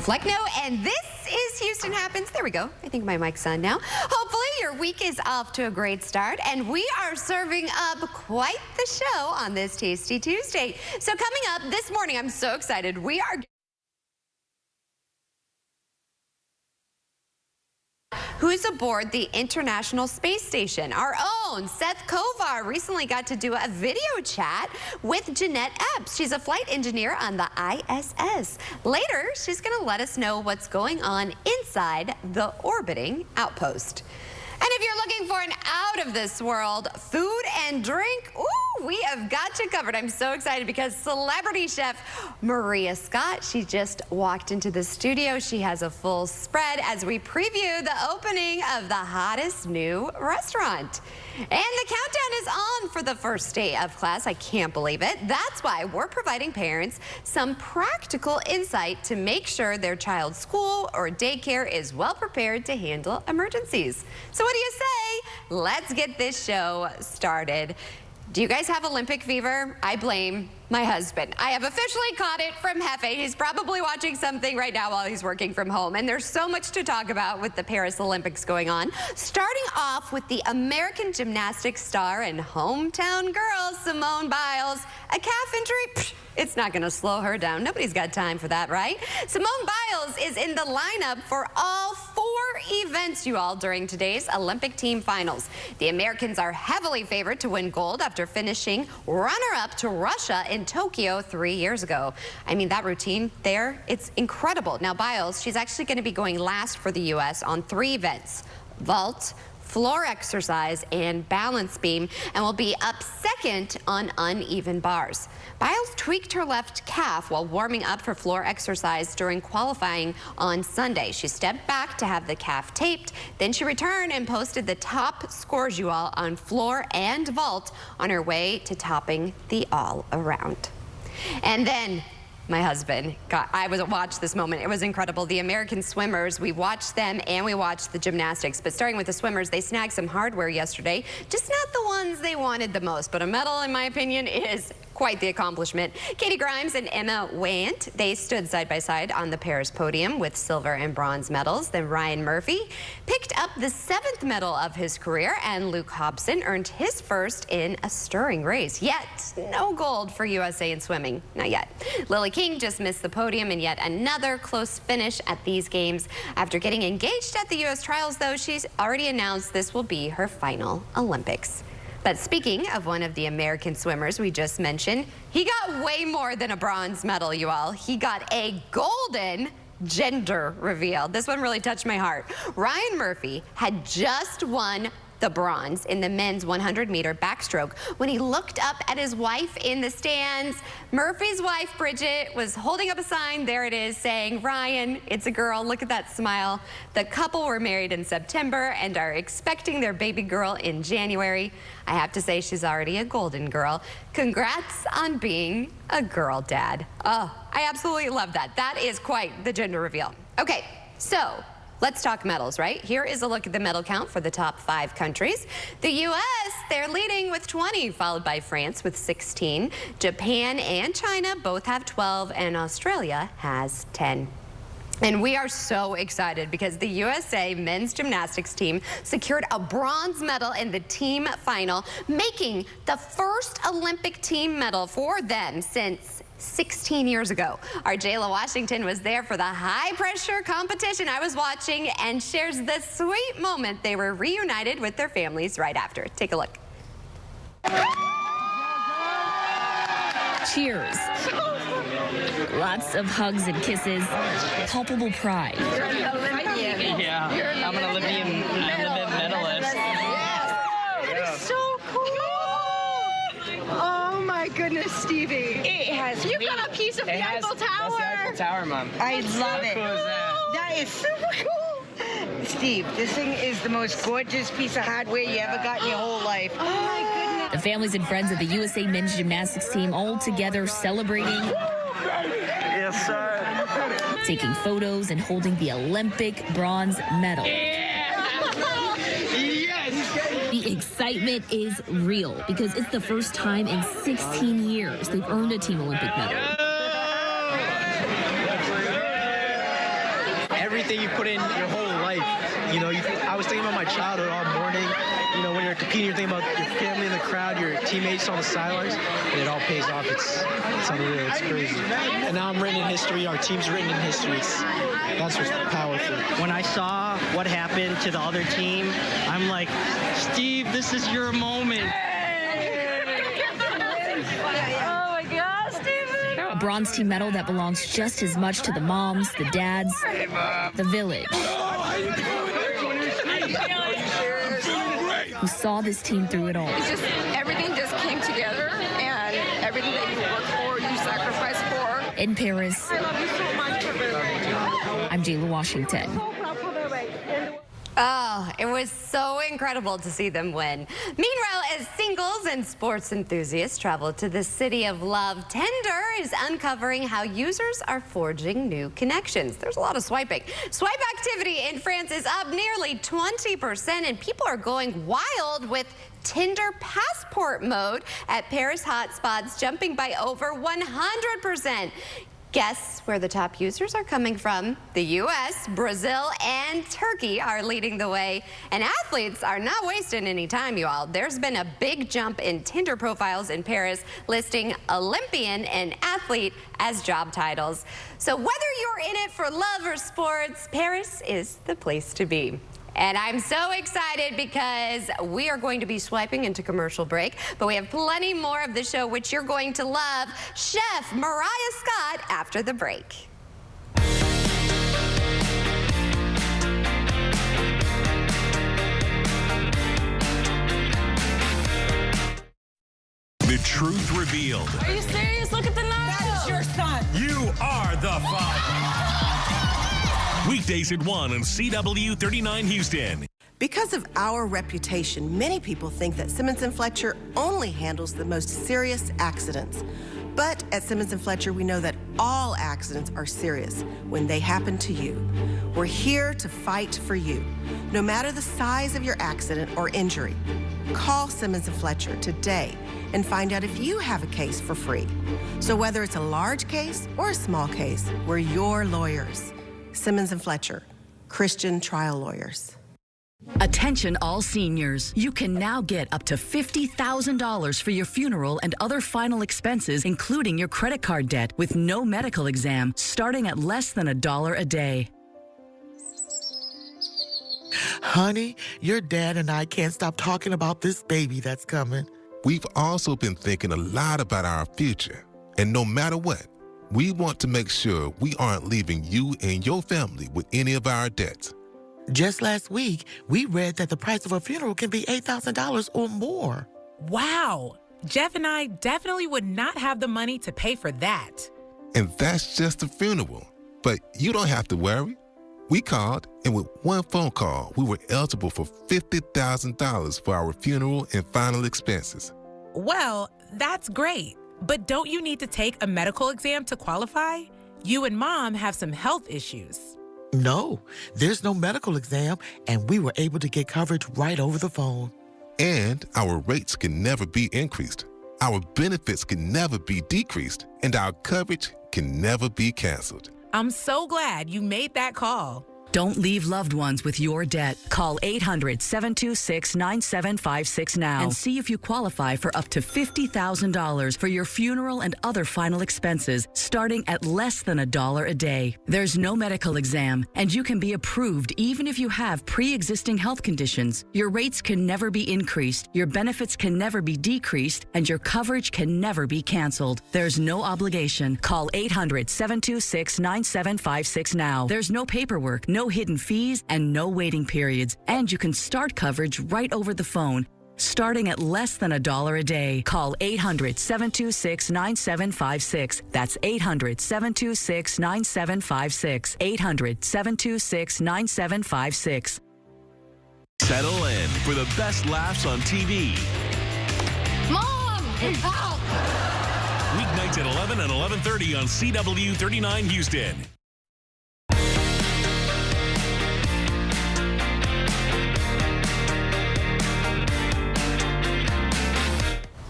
Fleckno, and this is Houston Happens. There we go. I think my mic's on now. Hopefully your week is off to a great start, and we are serving up quite the show on this Tasty Tuesday. So coming up this morning, I'm so excited. We are... Who's aboard the International Space Station? Our own Seth Kovar recently got to do a video chat with Jeanette Epps. She's a flight engineer on the ISS. Later, she's going to let us know what's going on inside the orbiting outpost. And if you're looking for an out-of-this-world food and drink, ooh, we have got you covered. I'm so excited because celebrity chef Maria Scott, she just walked into the studio. She has a full spread as we preview the opening of the hottest new restaurant. And the countdown is on for the first day of class. I can't believe it. That's why we're providing parents some practical insight to make sure their child's school or daycare is well prepared to handle emergencies. So what do you say? Let's get this show started. Do you guys have Olympic fever? I blame my husband. I have officially caught it from Hefe. He's probably watching something right now while he's working from home. And there's so much to talk about with the Paris Olympics going on. Starting off with the American gymnastics star and hometown girl, Simone Biles. A calf injury? It's not going to slow her down. Nobody's got time for that, right? Simone Biles is in the lineup for all 4 events, you all, during today's Olympic team finals. The Americans are heavily favored to win gold after finishing runner-up to Russia in Tokyo 3 years ago. I mean, that routine there, it's incredible. Now, Biles, she's actually going to be going last for the U.S. on 3 events: vault, floor exercise, and balance beam, and will be up second on uneven bars. Biles tweaked her left calf while warming up for floor exercise during qualifying on Sunday. She stepped back to have the calf taped. Then she returned and posted the top scores, you all, on floor and vault on her way to topping the all-around. And then my husband, I watched this moment. It was incredible. The American swimmers, we watched them and we watched the gymnastics. But starting with the swimmers, they snagged some hardware yesterday. Just not the ones they wanted the most. But a medal, in my opinion, is quite the accomplishment. Katie Grimes and Emma Want, they stood side by side on the Paris podium with silver and bronze medals. Then Ryan Murphy picked up the 7th medal of his career, and Luke Hobson earned his first in a stirring race. Yet, no gold for USA in swimming. Not yet. Lily King just missed the podium in yet another close finish at these games. After getting engaged at the U.S. trials, though, she's already announced this will be her final Olympics. But speaking of one of the American swimmers we just mentioned, he got way more than a bronze medal, you all. He got a golden gender reveal. This one really touched my heart. Ryan Murphy had just won the bronze in the men's 100-meter backstroke. When he looked up at his wife in the stands, Murphy's wife, Bridget, was holding up a sign, there it is, saying, "Ryan, it's a girl." Look at that smile. The couple were married in September and are expecting their baby girl in January. I have to say, she's already a golden girl. Congrats on being a girl dad. Oh, I absolutely love that. That is quite the gender reveal. Okay, so let's talk medals, right? Here is a look at the medal count for the top 5 countries. The U.S., they're leading with 20, followed by France with 16. Japan and China both have 12, and Australia has 10. And we are so excited because the USA men's gymnastics team secured a bronze medal in the team final, making the first Olympic team medal for them since 16 years ago. Our Jayla Washington was there for the high-pressure competition I was watching and shares the sweet moment they were reunited with their families right after. Take a look. Cheers. Lots of hugs and kisses. Palpable pride. Yeah, I'm an Olympian medalist. That is so cool. Oh my goodness, Stevie. It has. You've got a piece of the Eiffel Tower. That's the Eiffel Tower, Mom. I love it. How cool is that? That is super cool. Steve, this thing is the most gorgeous piece of hardware you ever got in your whole life. Oh my goodness. The families and friends of the USA men's gymnastics team all together celebrating. Yes, sir. Taking photos and holding the Olympic bronze medal. Yes! The excitement is real because it's the first time in 16 years they've earned a Team Olympic medal. everything you put in your whole life. You know, I was thinking about my childhood all morning. You know, when you're competing, you're thinking about your family in the crowd, your teammates on the sidelines, and it all pays off. It's unreal. It's crazy. And now I'm written in history. Our team's written in history. That's what's powerful. When I saw what happened to the other team, I'm like, Steve, this is your moment. A bronze team medal that belongs just as much to the moms, the dads, the village, who saw this team through it all. Everything just came together, and everything that you work for, you sacrifice for. In Paris, I love you so much. I'm Jayla Washington. Oh, it was so incredible to see them win. Meanwhile, as singles and sports enthusiasts travel to the city of love, Tinder is uncovering how users are forging new connections. There's a lot of swiping. Swipe activity in France is up nearly 20%, and people are going wild with Tinder passport mode at Paris hotspots, jumping by over 100%. Guess where the top users are coming from? The U.S., Brazil, and Turkey are leading the way. And athletes are not wasting any time, you all. There's been a big jump in Tinder profiles in Paris, listing Olympian and athlete as job titles. So whether you're in it for love or sports, Paris is the place to be. And I'm so excited because we are going to be swiping into commercial break, but we have plenty more of the show which you're going to love. Chef Mariah Scott after the break. The truth revealed. Are you serious? Look at the knife. That is your son. You are the father. Weekdays at 1 on CW 39 Houston. Because of our reputation, many people think that Simmons & Fletcher only handles the most serious accidents. But at Simmons & Fletcher, we know that all accidents are serious when they happen to you. We're here to fight for you, no matter the size of your accident or injury. Call Simmons & Fletcher today and find out if you have a case for free. So whether it's a large case or a small case, we're your lawyers. Simmons & Fletcher, Christian trial lawyers. Attention all seniors. You can now get up to $50,000 for your funeral and other final expenses, including your credit card debt, with no medical exam, starting at less than $1 a day. Honey, your dad and I can't stop talking about this baby that's coming. We've also been thinking a lot about our future. And no matter what, we want to make sure we aren't leaving you and your family with any of our debts. Just last week, we read that the price of a funeral can be $8,000 or more. Wow. Jeff and I definitely would not have the money to pay for that. And that's just the funeral. But you don't have to worry. We called, and with one phone call, we were eligible for $50,000 for our funeral and final expenses. Well, that's great. But don't you need to take a medical exam to qualify? You and Mom have some health issues. No, there's no medical exam, and we were able to get coverage right over the phone. And our rates can never be increased. Our benefits can never be decreased, and our coverage can never be canceled. I'm so glad you made that call. Don't leave loved ones with your debt. Call 800-726-9756 now and see if you qualify for up to $50,000 for your funeral and other final expenses, starting at less than $1 a day. There's no medical exam, and you can be approved even if you have pre-existing health conditions. Your rates can never be increased, your benefits can never be decreased, and your coverage can never be canceled. There's no obligation. Call 800-726-9756 now. There's no paperwork, no hidden fees, and no waiting periods. And you can start coverage right over the phone, starting at less than $1 a day. Call 800-726-9756. That's 800-726-9756. 800-726-9756. Settle in for the best laughs on TV. Mom, help! Weeknights at 11 and 11:30 on CW 39 Houston.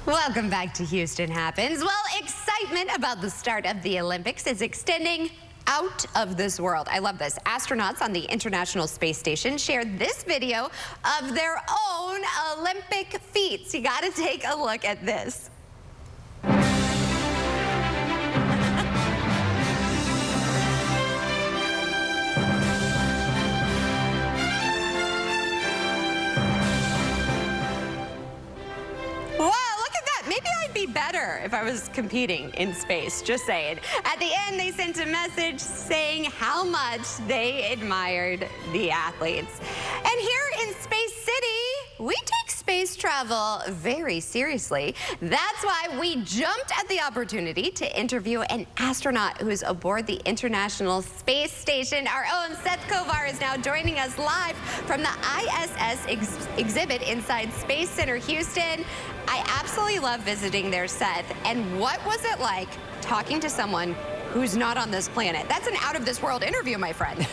Welcome back to Houston Happens. Well, excitement about the start of the Olympics is extending out of this world. I love this. Astronauts on the International Space Station shared this video of their own Olympic feats. You got to take a look at this. Maybe I'd be better if I was competing in space, just saying. At the end, they sent a message saying how much they admired the athletes. And here in Space City, we take space travel very seriously. That's why we jumped at the opportunity to interview an astronaut who's aboard the International Space Station. Our own Seth Kovar is now joining us live from the ISS exhibit inside Space Center Houston. I absolutely love visiting there, Seth. And what was it like talking to someone who's not on this planet? That's an out-of-this-world interview, my friend.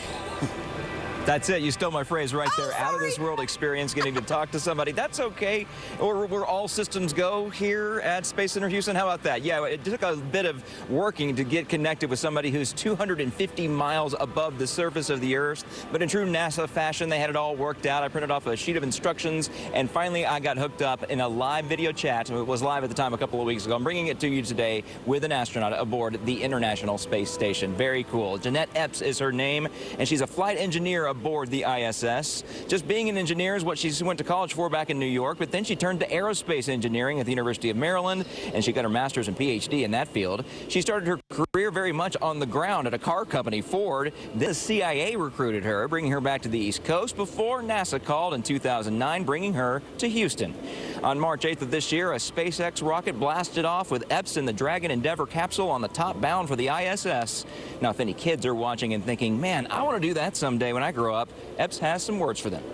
That's it. You stole my phrase right there. Out of this world experience, getting to talk to somebody. That's okay. Or we're all systems go here at Space Center Houston. How about that? Yeah, it took a bit of working to get connected with somebody who's 250 miles above the surface of the Earth. But in true NASA fashion, they had it all worked out. I printed off a sheet of instructions, and finally I got hooked up in a live video chat. It was live at the time a couple of weeks ago. I'm bringing it to you today with an astronaut aboard the International Space Station. Very cool. Jeanette Epps is her name, and she's a flight engineer aboard the ISS. Just being an engineer is what she went to college for back in New York, but then she turned to aerospace engineering at the University of Maryland, and she got her master's and PhD in that field. She started her career very much on the ground at a car company, Ford. Then the CIA recruited her, bringing her back to the East Coast before NASA called in 2009, bringing her to Houston. On March 8th of this year, a SpaceX rocket blasted off with Epps in the Dragon Endeavour capsule on the top bound for the ISS. Now, if any kids are watching and thinking, man, I want to do that someday when I grow up, Epps has some words for them.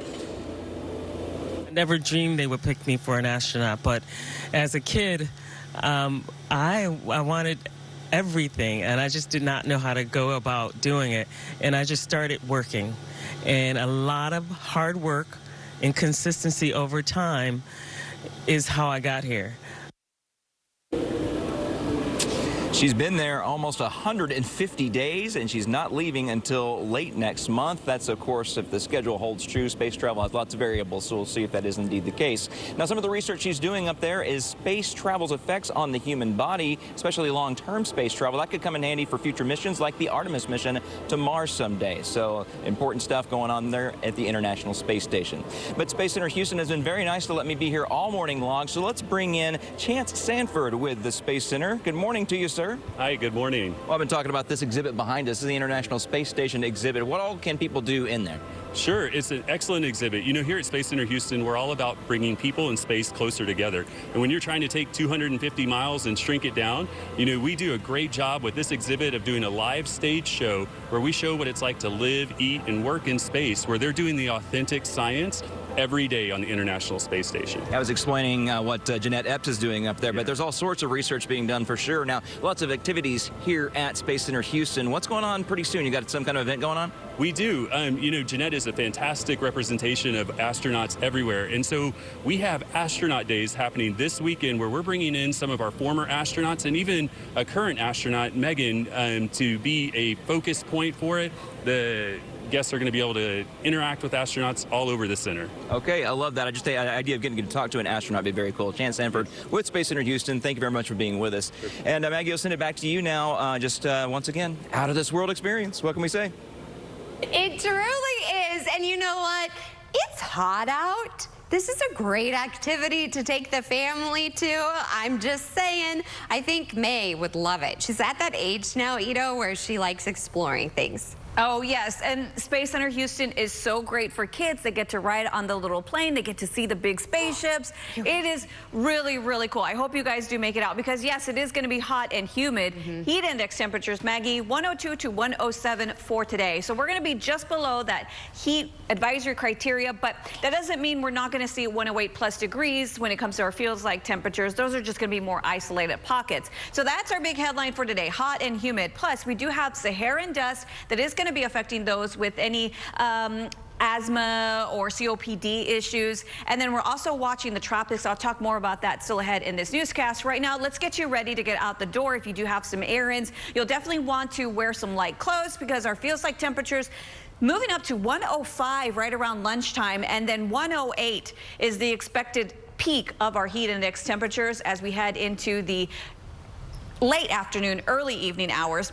I never dreamed they would pick me for an astronaut, but as a kid, I wanted everything, and I just did not know how to go about doing it. And I just started working, and a lot of hard work and consistency over time is how I got here. She's been there almost 150 days, and she's not leaving until late next month. That's, of course, if the schedule holds true. Space travel has lots of variables, so we'll see if that is indeed the case. Now, some of the research she's doing up there is space travel's effects on the human body, especially long-term space travel. That could come in handy for future missions like the Artemis mission to Mars someday. So important stuff going on there at the International Space Station. But Space Center Houston has been very nice to let me be here all morning long, so let's bring in Chance Sanford with the Space Center. Good morning to you, sir. Hi, good morning. Well, I've been talking about this exhibit behind us. This is the International Space Station exhibit. What all can people do in there? Sure, it's an excellent exhibit. You know, here at Space Center Houston, we're all about bringing people and space closer together. And when you're trying to take 250 miles and shrink it down, you know, we do a great job with this exhibit of doing a live stage show where we show what it's like to live, eat, and work in space, where they're doing the authentic science every day on the International Space Station. I was explaining what Jeanette Epps is doing up there, but there's all sorts of research being done for sure. Now, lots of activities here at Space Center Houston. What's going on pretty soon? You got some kind of event going on? We do. You know, Jeanette is a fantastic representation of astronauts everywhere. And so we have astronaut days happening this weekend where we're bringing in some of our former astronauts and even a current astronaut, Megan, to be a focus point for it. The guests are going to be able to interact with astronauts all over the center. Okay, I love that. The idea of getting to talk to an astronaut would be very cool. Chance Sanford with Space Center Houston, thank you very much for being with us. And Maggie, I'll send it back to you now. Once again, out of this world experience. What can we say? It truly is. And you know what? It's hot out. This is a great activity to take the family to. I'm just saying, I think May would love it. She's at that age now, Ito, where she likes exploring things. Oh, yes. And Space Center Houston is so great for kids. They get to ride on the little plane. They get to see the big spaceships. It is really, really cool. I hope you guys do make it out because, yes, it is going to be hot and humid. Heat index temperatures, Maggie, 102 to 107 for today. So we're going to be just below that heat advisory criteria, but that doesn't mean we're not going to see 108 plus degrees when it comes to our feels like temperatures. Those are just going to be more isolated pockets. So that's our big headline for today, hot and humid. Plus, we do have Saharan dust that is going to be affecting those with any asthma or COPD issues. And then we're also watching the tropics. I'll talk more about that still ahead in this newscast. Right now, let's get you ready to get out the door. If you do have some errands, you'll definitely want to wear some light clothes because our feels like temperatures moving up to 105 right around lunchtime, and then 108 is the expected peak of our heat index temperatures as we head into the late afternoon, early evening hours.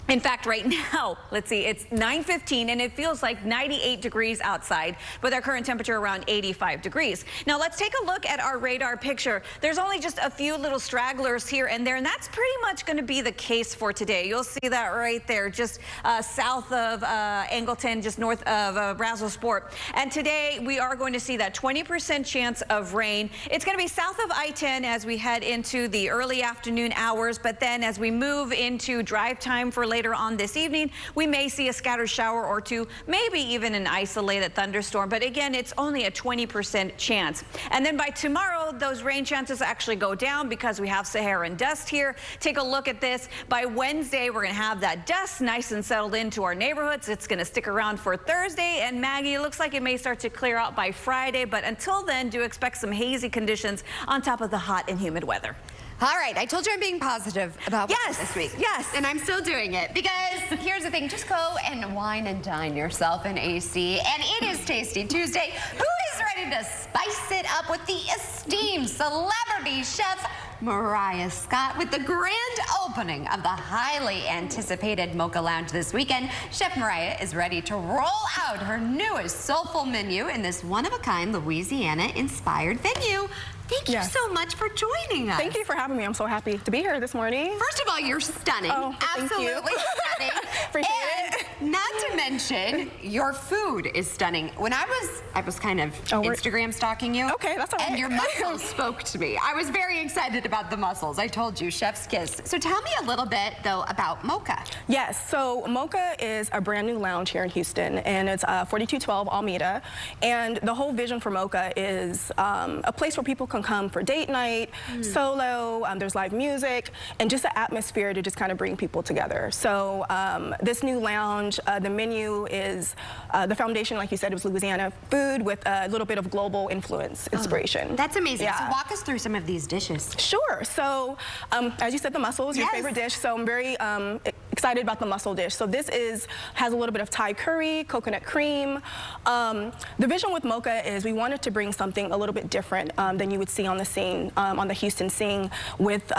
In fact, right now, let's see, it's 9:15 and it feels like 98 degrees outside with our current temperature around 85 degrees. Now let's take a look at our radar picture. There's only just a few little stragglers here and there, and that's pretty much going to be the case for today. You'll see that right there, just south of Angleton, just north of Brazosport. And today we are going to see that 20% chance of rain. It's going to be south of I-10 as we head into the early afternoon hours, but then as we move into drive time for later on this evening, we may see a scattered shower or two, maybe even an isolated thunderstorm. But again, it's only a 20% chance. And then by tomorrow, those rain chances actually go down because we have Saharan dust here. Take a look at this. By Wednesday, we're going to have that dust nice and settled into our neighborhoods. It's going to stick around for Thursday. And Maggie, it looks like it may start to clear out by Friday. But until then, do expect some hazy conditions on top of the hot and humid weather. All right, I told you I'm being positive about this week. Yes, and I'm still doing it because here's the thing, just go and wine and dine yourself in AC, and it is Tasty Tuesday. Who is ready to spice it up with the esteemed celebrity chef Mariah Scott with the grand opening of the highly anticipated Mocha Lounge this weekend? Chef Mariah is ready to roll out her newest soulful menu in this one-of-a-kind Louisiana-inspired venue. Thank you so much for joining us. Thank you for having me. I'm so happy to be here this morning. First of all, you're stunning. Oh, absolutely stunning. Appreciate it. Not to mention, your food is stunning. When I was kind of Instagram stalking you. Okay, that's all right. And your muscles spoke to me. I was very excited about the muscles. I told you, chef's kiss. So tell me a little bit, though, about Mocha. Yes, so Mocha is a brand new lounge here in Houston, and it's 4212 Alameda. And the whole vision for Mocha is a place where people can come for date night, solo, there's live music, and just an atmosphere to just kind of bring people together. So this new lounge, the menu is, the foundation, like you said, was Louisiana food with a little bit of global influence inspiration. That's amazing. Yeah. So walk us through some of these dishes. Sure. So as you said, the mussel is your favorite dish, so I'm very excited about the mussel dish. So this has a little bit of Thai curry, coconut cream. The vision with Mocha is we wanted to bring something a little bit different than you would see on the scene, on the Houston scene, with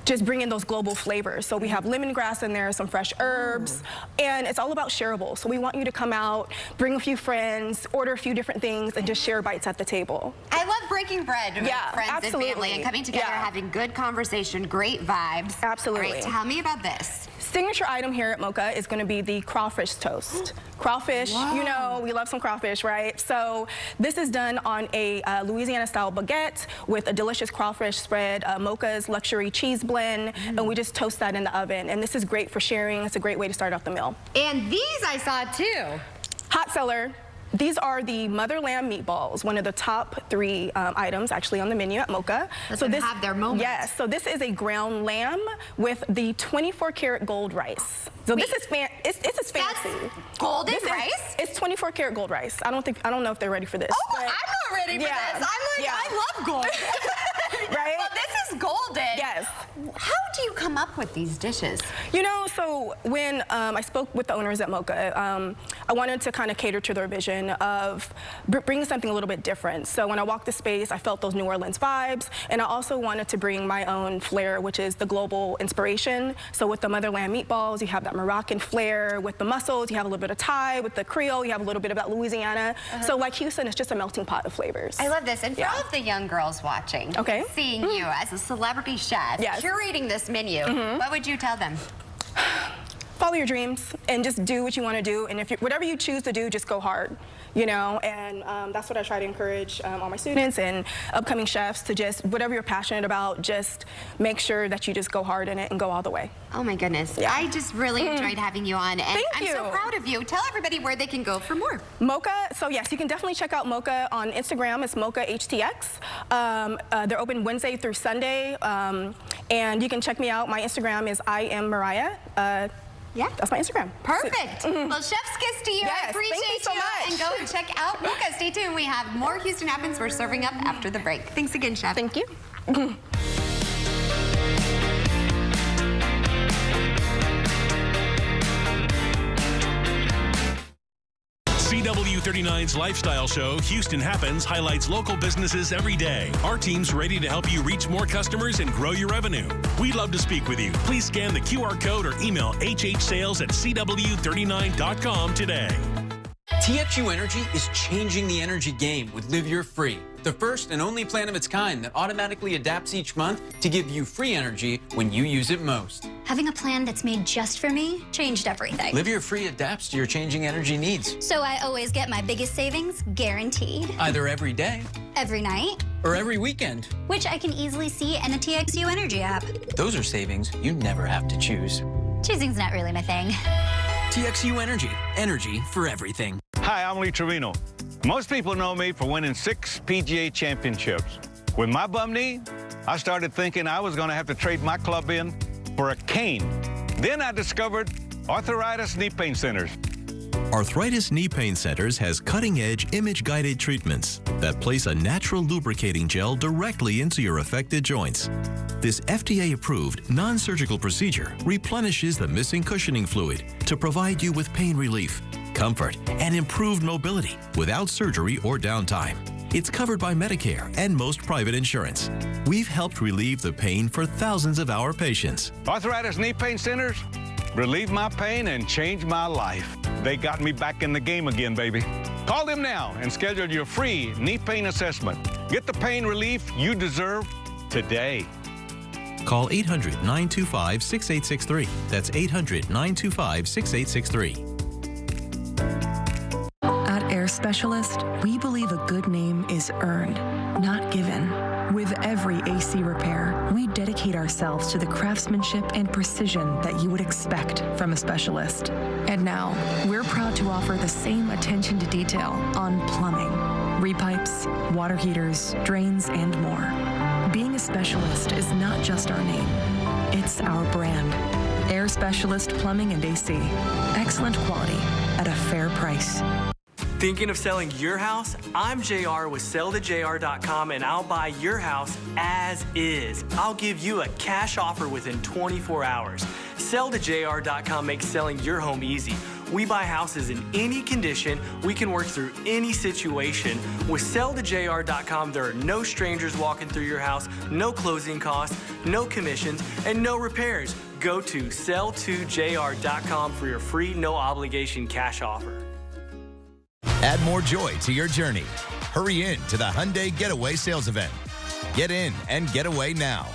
just bring in those global flavors. So we have lemongrass in there, some fresh herbs, and it's all about shareable. So we want you to come out, bring a few friends, order a few different things, and just share bites at the table. I love breaking bread with friends and family and coming together, having good conversation, great vibes. Absolutely. All right, tell me about this. Signature item here at Mocha is going to be the crawfish toast. Crawfish, you know, we love some crawfish, right? So this is done on a Louisiana-style baguette with a delicious crawfish spread, Mocha's luxury cheese blend, and we just toast that in the oven. And this is great for sharing. It's a great way to start off the meal. And these I saw too. Hot seller. These are the mother lamb meatballs, one of the top 3 items actually on the menu at Mocha. So this have their moment. Yes, so this is a ground lamb with the 24-karat gold rice. So this is it's fancy. That's golden rice? It's 24-karat gold rice. I don't know if they're ready for this. Oh, I'm not ready for this. I'm like, I love gold. Right? Well, this is golden. Yes. How do you come up with these dishes? You know, so when I spoke with the owners at Mocha, I wanted to kind of cater to their vision of bringing something a little bit different. So when I walked the space, I felt those New Orleans vibes, and I also wanted to bring my own flair, which is the global inspiration. So with the motherland meatballs, you have that Moroccan flair. With the mussels, you have a little bit of Thai. With the Creole, you have a little bit of that Louisiana. So like Houston, it's just a melting pot of flavors. I love this. And for all of the young girls watching, seeing you as a celebrity chef, curating this menu, what would you tell them? Follow your dreams and just do what you want to do. And if whatever you choose to do, just go hard, you know? And that's what I try to encourage all my students and upcoming chefs to just, whatever you're passionate about, just make sure that you just go hard in it and go all the way. Oh my goodness. Yeah. I just really enjoyed having you on. And I'm so proud of you. Tell everybody where they can go for more. Mocha, so yes, you can definitely check out Mocha on Instagram. It's Mocha HTX. They're open Wednesday through Sunday. And you can check me out. My Instagram is I am Mariah. Yeah. That's my Instagram. Perfect. Well, chef's kiss to you. Yes, I appreciate thank you so much. And go and check out Mocha. Stay tuned. We have more Houston Happens we're serving up after the break. Thanks again, Chef. Thank you. CW39's lifestyle show, Houston Happens, highlights local businesses every day. Our team's ready to help you reach more customers and grow your revenue. We'd love to speak with you. Please scan the QR code or email hhsales@cw39.com today. TXU Energy is changing the energy game with Live Your Free, the first and only plan of its kind that automatically adapts each month to give you free energy when you use it most. Having a plan that's made just for me changed everything. Live Your Free adapts to your changing energy needs. So I always get my biggest savings guaranteed. Either every day, every night, or every weekend. Which I can easily see in the TXU Energy app. Those are savings you never have to choose. Choosing's not really my thing. TXU Energy. Energy for everything. Hi, I'm Lee Trevino. Most people know me for winning 6 PGA championships. With my bum knee, I started thinking I was going to have to trade my club in for a cane. Then I discovered Arthritis Knee Pain Centers. Arthritis Knee Pain Centers has cutting-edge image-guided treatments that place a natural lubricating gel directly into your affected joints. This FDA-approved, non-surgical procedure replenishes the missing cushioning fluid to provide you with pain relief, comfort, and improved mobility without surgery or downtime. It's covered by Medicare and most private insurance. We've helped relieve the pain for thousands of our patients. Arthritis Knee Pain Centers relieve my pain and change my life. They got me back in the game again, baby. Call them now and schedule your free knee pain assessment. Get the pain relief you deserve today. Call 800-925-6863. That's 800-925-6863. At Air Specialist, we believe a good name is earned, not given. With every AC repair, we dedicate ourselves to the craftsmanship and precision that you would expect from a specialist. And now, we're proud to offer the same attention to detail on plumbing, repipes, water heaters, drains, and more. Being a specialist is not just our name, it's our brand. Air Specialist Plumbing and AC. Excellent quality at a fair price. Thinking of selling your house? I'm JR with selltojr.com and I'll buy your house as is. I'll give you a cash offer within 24 hours. Selltojr.com makes selling your home easy. We buy houses in any condition. We can work through any situation. With selltojr.com, there are no strangers walking through your house, no closing costs, no commissions, and no repairs. Go to sell2jr.com for your free, no obligation cash offer. Add more joy to your journey. Hurry in to the Hyundai Getaway Sales Event. Get in and get away now.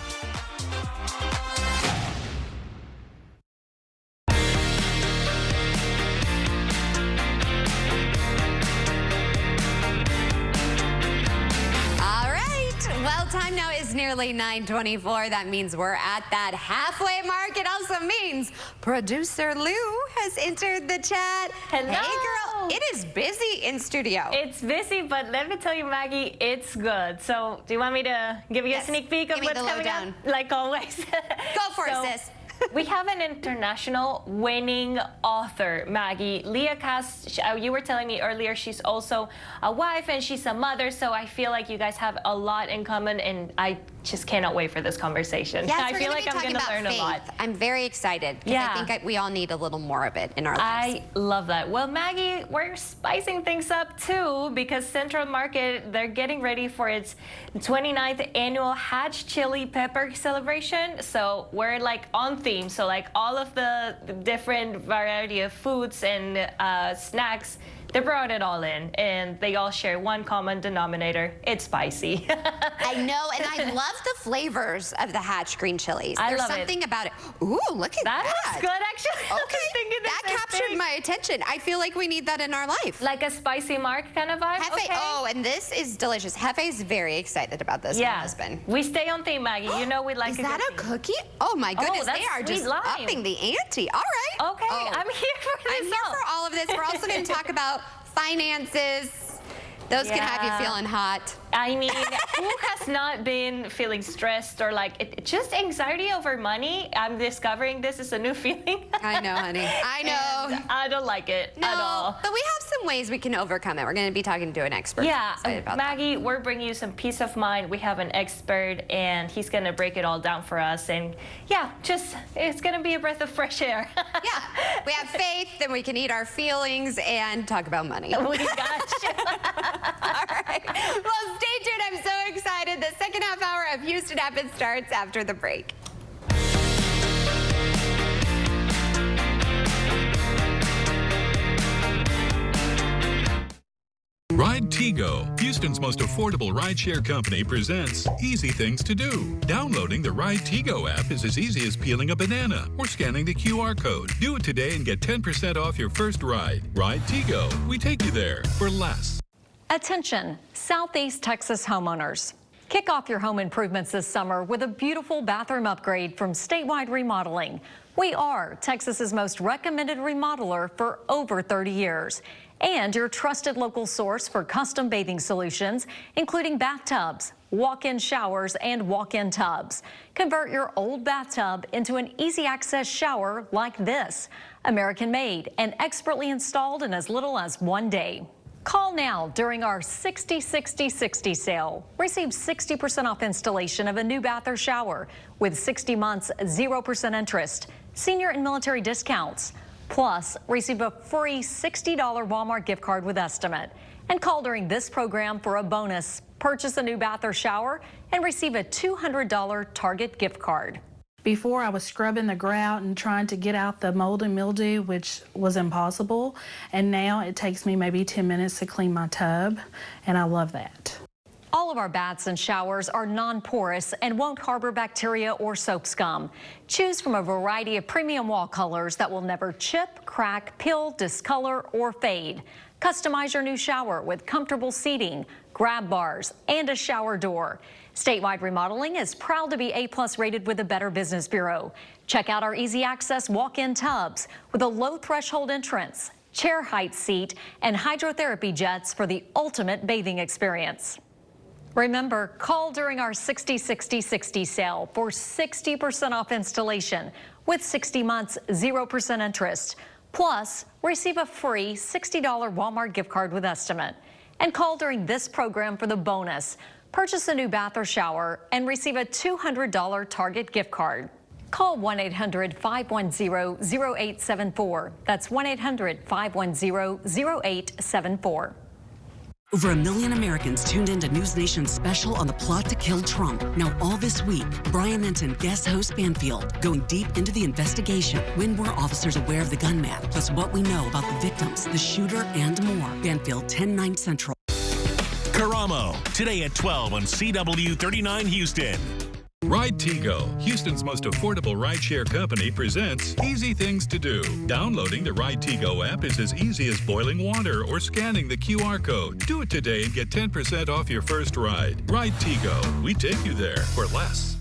Well, time now is nearly 9:24. That means we're at that halfway mark. It also means producer Lou has entered the chat. Hello. Hey, girl. It is busy in studio. It's busy, but let me tell you, Maggie, it's good. So do you want me to give you a sneak peek of what's coming up? Like always. Go for it, sis. We have an international winning author, Maggie. Leah Cass, you were telling me earlier she's also a wife and she's a mother, so I feel like you guys have a lot in common, and I just cannot wait for this conversation. Yes, I feel like I'm going to learn faith. a lot. I'm very excited because I think we all need a little more of it in our lives. I love that. Well, Maggie, we're spicing things up too because Central Market, they're getting ready for its 29th annual Hatch Chili Pepper celebration. So we're like on theme. So like all of the different variety of foods and snacks, they brought it all in, and they all share one common denominator. It's spicy. I know, and I love the flavors of the Hatch green chilies. There's something about it. Ooh, look at that. That looks good, actually. Okay, that captured my attention. I feel like we need that in our life. Like a spicy mark kind of vibe? Hefe, okay. oh, and this is delicious. Hefe is very excited about this. Yeah. My husband. We stay on theme, Maggie. You know we like Is that a cookie? Oh, my goodness. They are just upping the ante. All right. Okay, I'm here for this. I'm here for all of this. We're also going to talk about finances. Those can have you feeling hot. I mean, who has not been feeling stressed or like just anxiety over money? I'm discovering this is a new feeling. I know, honey. I know. And I don't like it at all. But we have some ways we can overcome it. We're going to be talking to an expert. Yeah, about Maggie, we're bringing you some peace of mind. We have an expert, and he's going to break it all down for us. And yeah, just it's going to be a breath of fresh air. Yeah, we have faith, then we can eat our feelings and talk about money. We got you. All right. Well, stay tuned. I'm so excited. The second half hour of Houston Happens starts after the break. Ride Tigo, Houston's most affordable rideshare company, presents Easy Things to Do. Downloading the Ride Tigo app is as easy as peeling a banana or scanning the QR code. Do it today and get 10% off your first ride. Ride Tigo. We take you there for less. Attention, Southeast Texas homeowners. Kick off your home improvements this summer with a beautiful bathroom upgrade from Statewide Remodeling. We are Texas's most recommended remodeler for over 30 years. And your trusted local source for custom bathing solutions, including bathtubs, walk-in showers, and walk-in tubs. Convert your old bathtub into an easy access shower like this. American made and expertly installed in as little as 1 day. Call now during our 60-60-60 sale. Receive 60% off installation of a new bath or shower with 60 months, 0% interest, senior and military discounts. Plus, receive a free $60 Walmart gift card with estimate. And call during this program for a bonus. Purchase a new bath or shower and receive a $200 Target gift card. Before, I was scrubbing the grout and trying to get out the mold and mildew, which was impossible. And now it takes me maybe 10 minutes to clean my tub, and I love that. All of our baths and showers are non-porous and won't harbor bacteria or soap scum. Choose from a variety of premium wall colors that will never chip, crack, peel, discolor, or fade. Customize your new shower with comfortable seating, grab bars, and a shower door. Statewide Remodeling is proud to be A+ rated with the Better Business Bureau. Check out our easy access walk-in tubs with a low threshold entrance, chair height seat, and hydrotherapy jets for the ultimate bathing experience. Remember, call during our 60-60-60 sale for 60% off installation with 60 months, 0% interest. Plus, receive a free $60 Walmart gift card with estimate. And call during this program for the bonus. Purchase a new bath or shower and receive a $200 Target gift card. Call 1-800-510-0874. That's 1-800-510-0874. Over 1 million Americans tuned into News Nation's special on the plot to kill Trump. Now, all this week, Brian Ensign guest host Banfield, going deep into the investigation. When were officers aware of the gunman? Plus what we know about the victims, the shooter, and more. Banfield, 10/9 Central. Karamo, today at 12 on CW 39 Houston. Ride Tigo, Houston's most affordable rideshare company, presents Easy Things to Do. Downloading the Ride Tigo app is as easy as boiling water or scanning the QR code. Do it today and get 10% off your first ride. Ride Tigo. We take you there for less.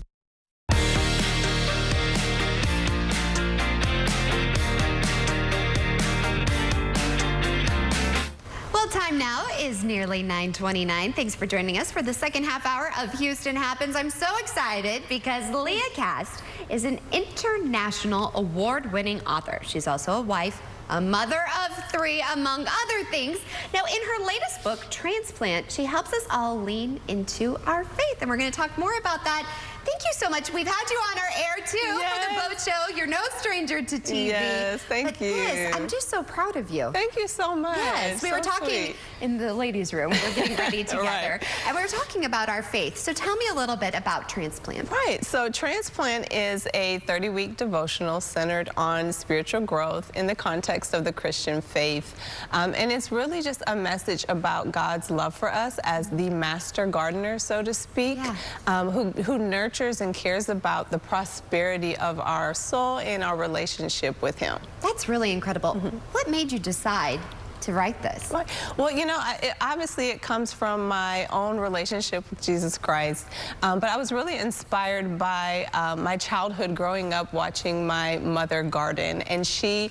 Time now is nearly 9:29. Thanks for joining us for the second half hour of Houston Happens. I'm so excited because Leah Cast is an international award-winning author. She's also a wife, a mother of 3, among other things. Now, in her latest book, Transplant, she helps us all lean into our faith, and we're going to talk more about that. Thank you so much. We've had you on our air, too, for the boat show. You're no stranger to TV. Yes, thank you. Yes, I'm just so proud of you. Thank you so much. Yes, we were talking in the ladies' room. We were getting ready together. Right. And we were talking about our faith. So tell me a little bit about Transplant. Right. So Transplant is a 30-week devotional centered on spiritual growth in the context of the Christian faith. And it's really just a message about God's love for us as the master gardener, so to speak, who nurtures and cares about the prosperity of our soul and our relationship with Him. That's really incredible. What made you decide to write this? Well, you know, obviously it comes from my own relationship with Jesus Christ, but I was really inspired by my childhood growing up watching my mother garden, and she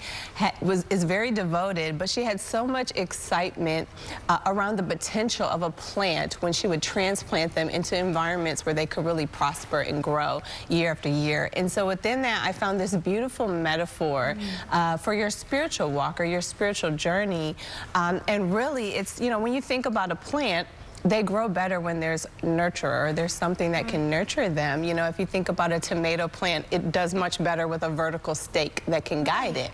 is very devoted, but she had so much excitement around the potential of a plant when she would transplant them into environments where they could really prosper and grow year after year. And so within that, I found this beautiful metaphor for your spiritual walk or your spiritual journey. And really, it's, you know, when you think about a plant, they grow better when there's nurture, or there's something that can nurture them. You know, if you think about a tomato plant, it does much better with a vertical stake that can guide it.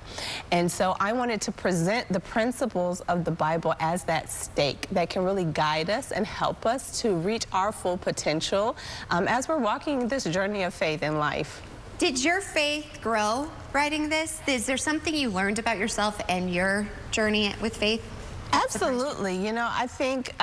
And so I wanted to present the principles of the Bible as that stake that can really guide us and help us to reach our full potential as we're walking this journey of faith in life. Did your faith grow writing this? Is there something you learned about yourself and your journey with faith? Absolutely. You know, I think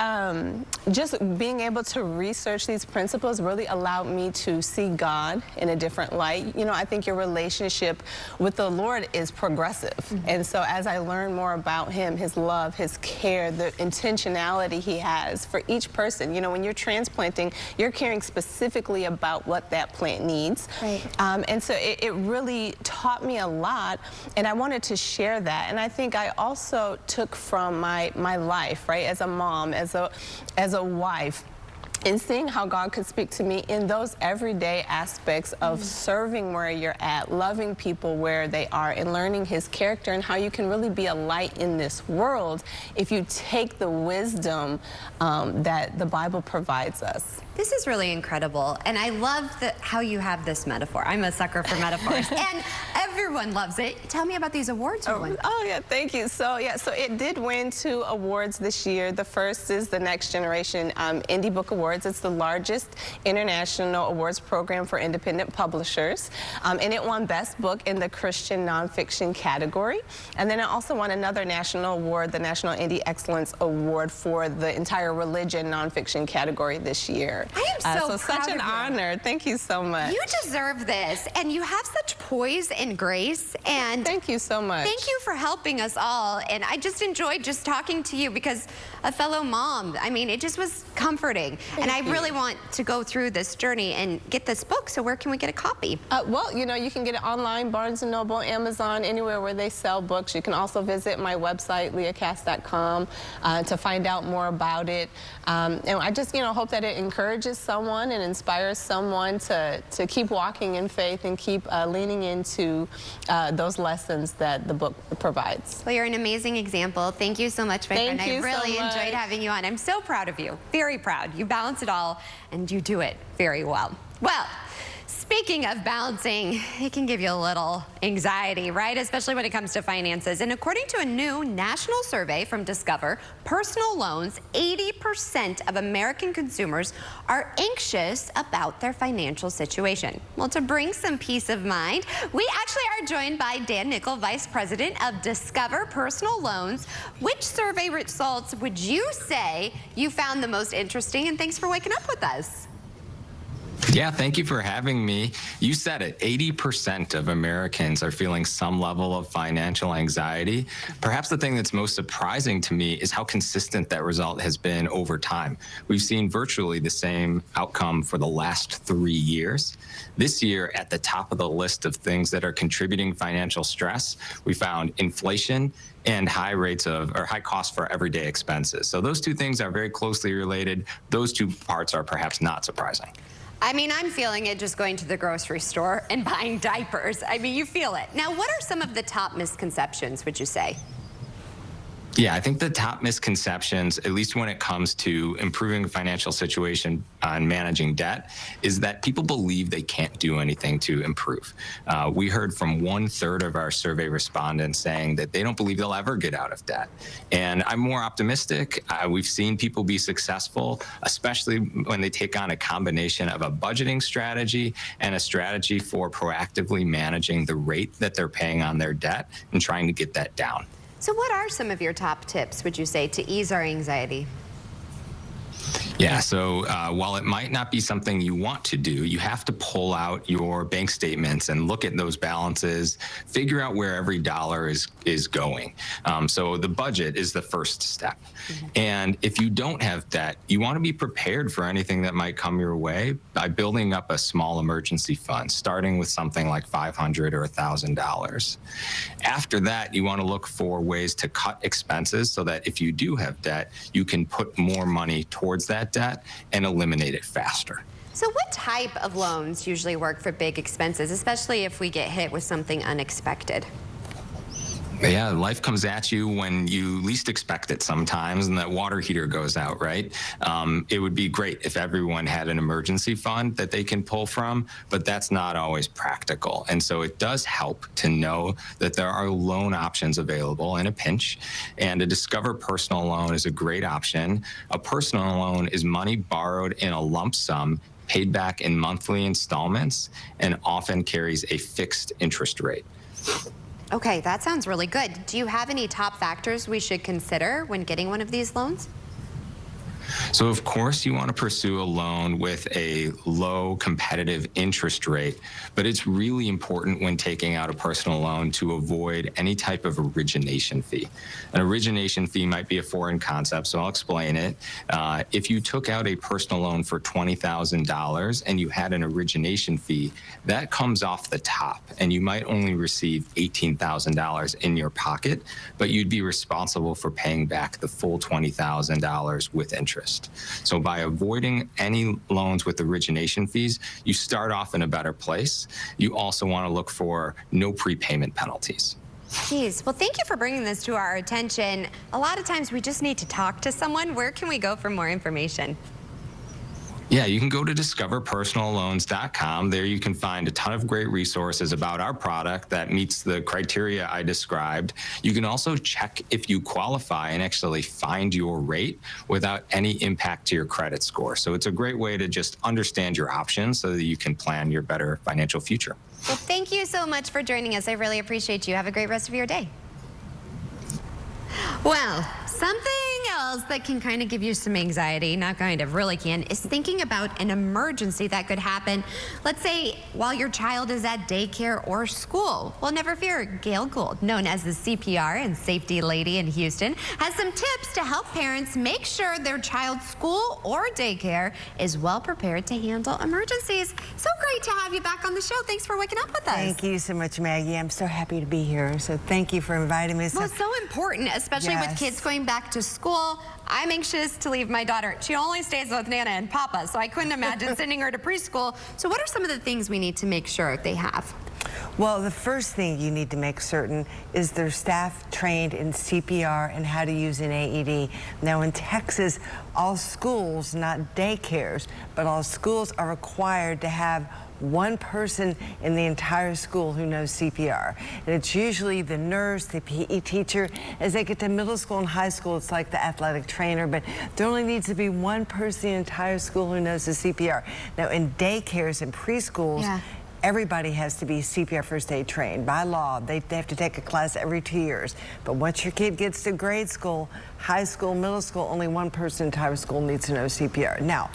just being able to research these principles really allowed me to see God in a different light. You know, I think your relationship with the Lord is progressive. And so as I learn more about him, his love, his care, the intentionality he has for each person, you know, when you're transplanting, you're caring specifically about what that plant needs. Right. And so it really taught me a lot, and I wanted to share that. And I think I also took from my life, right, as a mom, as a wife, and seeing how God could speak to me in those everyday aspects of serving where you're at, loving people where they are, and learning his character and how you can really be a light in this world if you take the wisdom that the Bible provides us. This is really incredible, and I love how you have this metaphor. I'm a sucker for metaphors, and everyone loves it. Tell me about these awards you won. Oh yeah, thank you. So yeah, so it did win 2 awards this year. The first is the Next Generation Indie Book Awards. It's the largest international awards program for independent publishers, and it won Best Book in the Christian Nonfiction category. And then it also won another national award, the National Indie Excellence Award, for the entire religion nonfiction category this year. I am so proud such an honor. Thank you so much. You deserve this, and you have such poise and grace. And thank you so much. Thank you for helping us all. And I just enjoyed just talking to you because a fellow mom. I mean, it just was comforting. And I really want to go through this journey and get this book. So where can we get a copy? Well, you know, you can get it online, Barnes & Noble, Amazon, anywhere where they sell books. You can also visit my website, leahcass.com, to find out more about it. And I just, you know, hope that it encourages someone and inspires someone to keep walking in faith and keep leaning into those lessons that the book provides. Well, you're an amazing example. Thank you so much, my friend. I really enjoyed having you on. I'm so proud of you. Very proud. You balance it all, and you do it very well. Well, speaking of balancing, it can give you a little anxiety, right? Especially when it comes to finances. And according to a new national survey from Discover Personal Loans, 80% of American consumers are anxious about their financial situation. Well, to bring some peace of mind, we actually are joined by Dan Nickel, Vice President of Discover Personal Loans. Which survey results would you say you found the most interesting? And thanks for waking up with us. Yeah, thank you for having me. You said it, 80% of Americans are feeling some level of financial anxiety. Perhaps the thing that's most surprising to me is how consistent that result has been over time. We've seen virtually the same outcome for the last 3 years. This year, at the top of the list of things that are contributing financial stress, we found inflation and high rates of, or high costs for everyday expenses. So those two things are very closely related. Those two parts are perhaps not surprising. I mean, I'm feeling it just going to the grocery store and buying diapers. I mean, you feel it. Now, what are some of the top misconceptions, would you say? Yeah, I think the top misconceptions, at least when it comes to improving the financial situation on managing debt, is that people believe they can't do anything to improve. We heard from 1/3 of our survey respondents saying that they don't believe they'll ever get out of debt. And I'm more optimistic. We've seen people be successful, especially when they take on a combination of a budgeting strategy and a strategy for proactively managing the rate that they're paying on their debt and trying to get that down. So what are some of your top tips, would you say, to ease our anxiety? Yeah, so while it might not be something you want to do, you have to pull out your bank statements and look at those balances, figure out where every dollar is going. So the budget is the first step. And if you don't have debt, you want to be prepared for anything that might come your way by building up a small emergency fund, starting with something like $500 or $1,000. After that, you want to look for ways to cut expenses so that if you do have debt, you can put more money towards that debt and eliminate it faster. So what type of loans usually work for big expenses, especially if we get hit with something unexpected? Yeah, life comes at you when you least expect it sometimes, and that water heater goes out, right? It would be great if everyone had an emergency fund that they can pull from, but that's not always practical. And so it does help to know that there are loan options available in a pinch, and a Discover personal loan is a great option. A personal loan is money borrowed in a lump sum, paid back in monthly installments, and often carries a fixed interest rate. Okay, that sounds really good. Do you have any top factors we should consider when getting one of these loans? So of course you want to pursue a loan with a low competitive interest rate, but it's really important when taking out a personal loan to avoid any type of origination fee. An origination fee might be a foreign concept, so I'll explain it. If you took out a personal loan for $20,000 and you had an origination fee, that comes off the top, and you might only receive $18,000 in your pocket, but you'd be responsible for paying back the full $20,000 with interest. So by avoiding any loans with origination fees, you start off in a better place. You also want to look for no prepayment penalties. Geez, well, thank you for bringing this to our attention. A lot of times we just need to talk to someone. Where can we go for more information? Yeah, you can go to discoverpersonalloans.com. There you can find a ton of great resources about our product that meets the criteria I described. You can also check if you qualify and actually find your rate without any impact to your credit score. So it's a great way to just understand your options so that you can plan your better financial future. Well, thank you so much for joining us. I really appreciate you. Have a great rest of your day. Well, something else that can kind of give you some anxiety, not kind of, really can, is thinking about an emergency that could happen, let's say, while your child is at daycare or school. Well, never fear, Gail Gould, known as the CPR and safety lady in Houston, has some tips to help parents make sure their child's school or daycare is well prepared to handle emergencies. So great to have you back on the show. Thanks for waking up with us. Thank you so much, Maggie. I'm so happy to be here. So thank you for inviting me. Well, it's so important, especially with kids going back to school. I'm anxious to leave my daughter. She only stays with Nana and Papa, so I couldn't imagine sending her to preschool. So what are some of the things we need to make sure they have? Well, the first thing you need to make certain is their staff trained in CPR and how to use an AED. Now in Texas, all schools, not daycares, but all schools are required to have one person in the entire school who knows CPR. And it's usually the nurse, the PE teacher. As they get to middle school and high school, it's like the athletic trainer, but there only needs to be one person in the entire school who knows the CPR. Now in daycares and preschools, everybody has to be CPR first aid trained. By law, they have to take a class every 2 years. But once your kid gets to grade school, high school, middle school, only one person in the entire school needs to know CPR. Now,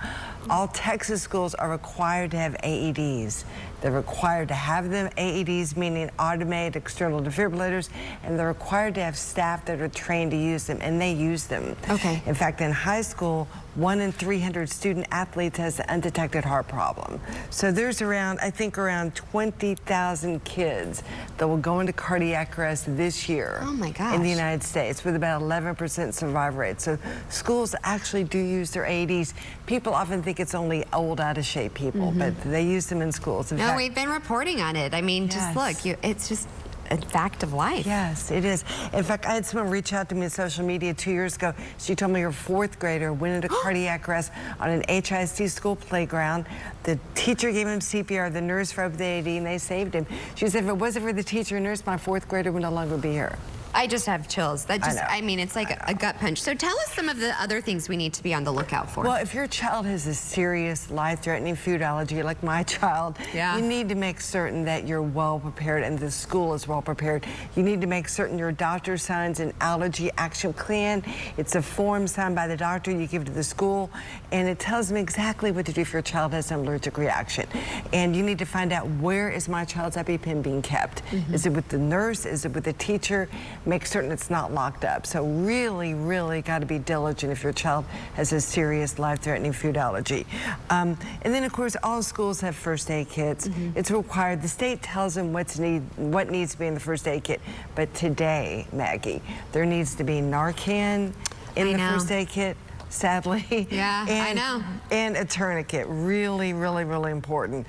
all Texas schools are required to have AEDs. They're required to have them. AEDs meaning automated external defibrillators, and they're required to have staff that are trained to use them, and they use them. Okay. In fact, in high school, 1 in 300 student athletes has an undetected heart problem. So there's around, I think, around 20,000 kids that will go into cardiac arrest this year. Oh my gosh. In the United States, with about 11% survival rate. So schools actually do use their AEDs. People often think it's only old, out of shape people, but they use them in schools. In fact, we've been reporting on it. I mean, just look, it's just a fact of life. Yes, it is. In fact, I had someone reach out to me on social media 2 years ago. She told me her 4th grader went into cardiac arrest on an HIC school playground. The teacher gave him CPR, the nurse roped the AED, and they saved him. She said, if it wasn't for the teacher and nurse, my 4th grader would no longer be here. I just have chills. That just, I mean, it's like a gut punch. So tell us some of the other things we need to be on the lookout for. Well, if your child has a serious life-threatening food allergy, like my child, you need to make certain that you're well prepared and the school is well prepared. You need to make certain your doctor signs an allergy action plan. It's a form signed by the doctor you give to the school, and it tells them exactly what to do if your child has an allergic reaction. And you need to find out, where is my child's EpiPen being kept? Is it with the nurse? Is it with the teacher? Make certain it's not locked up. So really, really got to be diligent if your child has a serious life-threatening food allergy. And then, of course, all schools have first aid kits. It's required. The state tells them what needs to be in the first aid kit. But today, Maggie, there needs to be Narcan in the first aid kit. Sadly. Yeah, I know. And a tourniquet. Really, really, really important.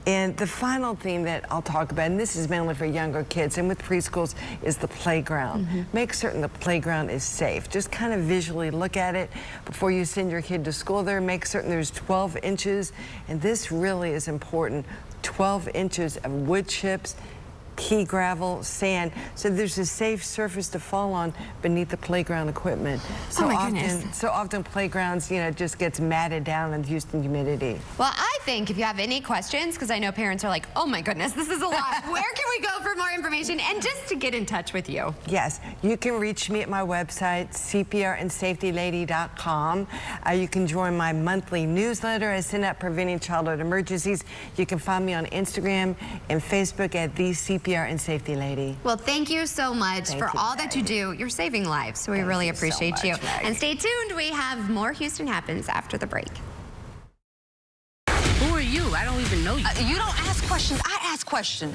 And the final thing that I'll talk about, and this is mainly for younger kids and with preschools, is the playground. Make certain the playground is safe. Just kind of visually look at it before you send your kid to school there. Make certain there's 12 inches, and this really is important, 12 inches of wood chips, pea gravel, sand, so there's a safe surface to fall on beneath the playground equipment. So often playgrounds, you know, just gets matted down in Houston humidity. Well, I think if you have any questions, because I know parents are like, oh my goodness, this is a lot. Where can we go for more information and just to get in touch with you? Yes, you can reach me at my website, cprandsafetylady.com. You can join my monthly newsletter. I send out Preventing Childhood Emergencies. You can find me on Instagram and Facebook at the CPR and Safety Lady. Well, thank you so much for all that you do. You're saving lives, so we really appreciate you. And stay tuned. We have more Houston Happens after the break. Who are you? I don't even know you. You don't ask questions. I ask questions.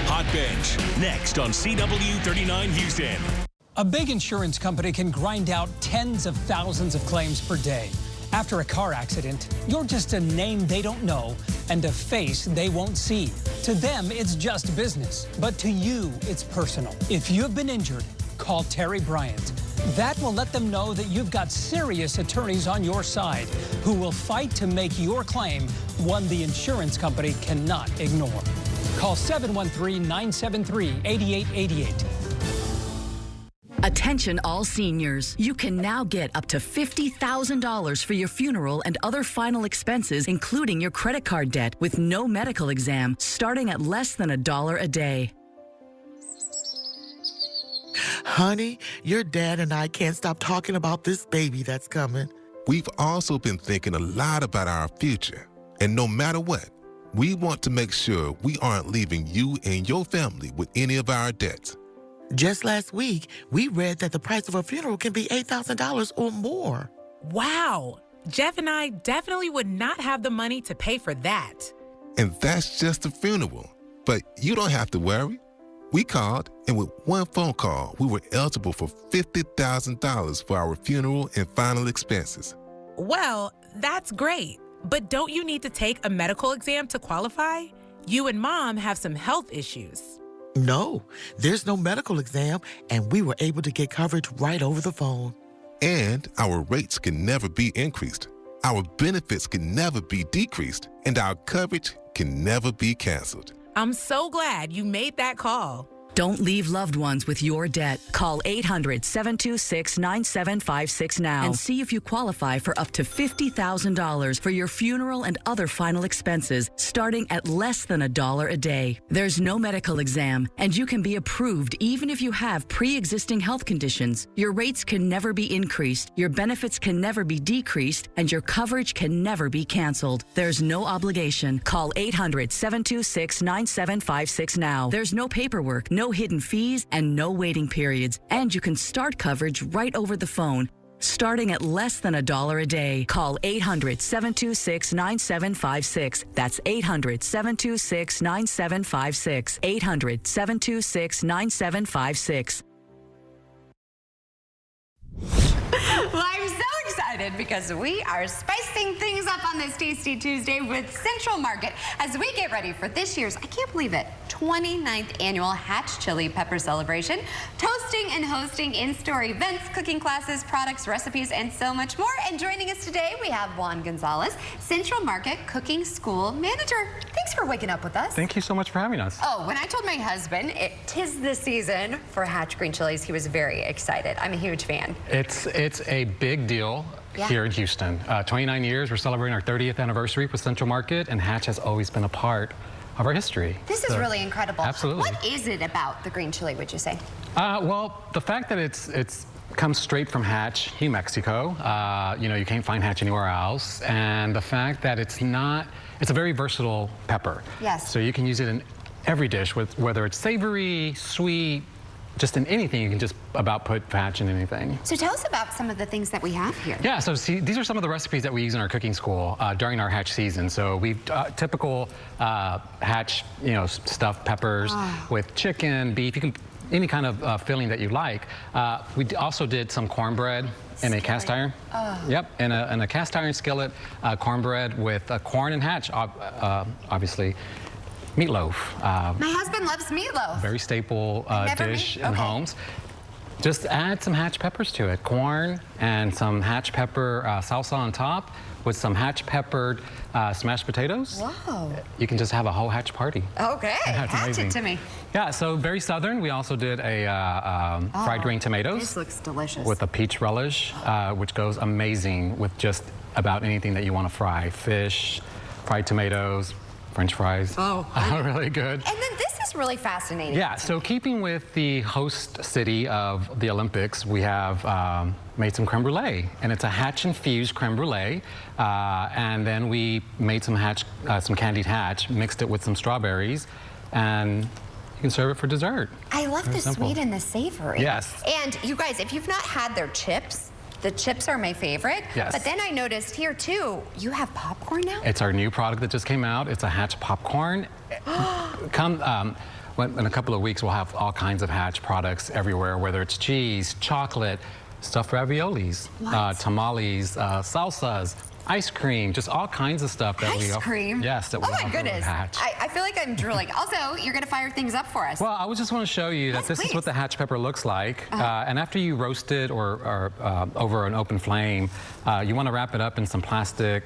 Hot Bench, next on CW39 Houston. A big insurance company can grind out tens of thousands of claims per day. After a car accident, you're just a name they don't know and a face they won't see. To them, it's just business, but to you, it's personal. If you've been injured, call Terry Bryant. That will let them know that you've got serious attorneys on your side who will fight to make your claim one the insurance company cannot ignore. Call 713-973-8888. Attention all seniors. You can now get up to $50,000 for your funeral and other final expenses, including your credit card debt, with no medical exam, starting at less than $1 a day. Honey, your dad and I can't stop talking about this baby that's coming. We've also been thinking a lot about our future. And no matter what, we want to make sure we aren't leaving you and your family with any of our debts. Just last week, we read that the price of a funeral can be $8,000 or more. Wow. Jeff and I definitely would not have the money to pay for that. And that's just a funeral. But you don't have to worry. We called, and with one phone call, we were eligible for $50,000 for our funeral and final expenses. Well, that's great. But don't you need to take a medical exam to qualify? You and Mom have some health issues. No, there's no medical exam, and we were able to get coverage right over the phone. And our rates can never be increased. Our benefits can never be decreased, and our coverage can never be canceled. I'm so glad you made that call. Don't leave loved ones with your debt. Call 800-726-9756 now and see if you qualify for up to $50,000 for your funeral and other final expenses, starting at less than $1 a day. There's no medical exam, and you can be approved even if you have pre-existing health conditions. Your rates can never be increased, your benefits can never be decreased, and your coverage can never be canceled. There's no obligation. Call 800-726-9756 now. There's no paperwork, no hidden fees, and no waiting periods. And you can start coverage right over the phone, starting at less than $1 a day. Call 800-726-9756. That's 800-726-9756. 800-726-9756. Well, I'm so excited excited because we are spicing things up on this Tasty Tuesday with Central Market as we get ready for this year's, I can't believe it, 29th annual Hatch Chili Pepper Celebration. Toasting and hosting in-store events, cooking classes, products, recipes, and so much more. And joining us today, we have Juan Gonzalez, Central Market Cooking School Manager. Thanks for waking up with us. Thank you so much for having us. Oh, when I told my husband tis the season for Hatch green chilies, he was very excited. I'm a huge fan. It's a big deal here in Houston. 29 years, we're celebrating our 30th anniversary with Central Market, and Hatch has always been a part of our history. This is really incredible. Absolutely. What is it about the green chili, would you say? Well, the fact that it's comes straight from Hatch in Mexico. You know, you can't find Hatch anywhere else. And the fact that it's a very versatile pepper. Yes. So you can use it in every dish, whether it's savory, sweet, just in anything. You can just about put Hatch in anything. So tell us about some of the things that we have here. Yeah, so see, these are some of the recipes that we use in our cooking school during our Hatch season. So we've typical Hatch, stuffed peppers with chicken, beef. You can any kind of filling that you like. We also did some cornbread in a cast iron. Yep, in a cast iron skillet, cornbread with corn and Hatch, obviously. Meatloaf. My husband loves meatloaf. Very staple dish in homes. Just add some Hatch peppers to it. Corn and some Hatch pepper salsa on top with some Hatch peppered smashed potatoes. Wow. You can just have a whole Hatch party. Okay, Hatch it to me. Yeah, so very southern. We also did a fried green tomatoes. This looks delicious. With a peach relish, which goes amazing with just about anything that you want to fry. Fish, fried tomatoes, French fries. Oh, really good. And then this is really fascinating. Yeah, so keeping with the host city of the Olympics, we have made some creme brulee, and it's a Hatch-infused creme brulee. And then we made some candied Hatch, mixed it with some strawberries, and you can serve it for dessert. I love the sweet and the savory. Yes. And you guys, if you've not had their chips, the chips are my favorite. Yes. But then I noticed here too, you have popcorn now? It's our new product that just came out. It's a Hatch popcorn. In a couple of weeks, we'll have all kinds of Hatch products everywhere, whether it's cheese, chocolate, stuffed raviolis, tamales, salsas, ice cream, just all kinds of stuff that we offer. Ice cream? Yes, that we offer Oh my goodness. Hatch. I feel like I'm drooling. Also, you're going to fire things up for us. Well, I just want to show you that this is what the Hatch pepper looks like. And after you roast it or over an open flame, you want to wrap it up in some plastic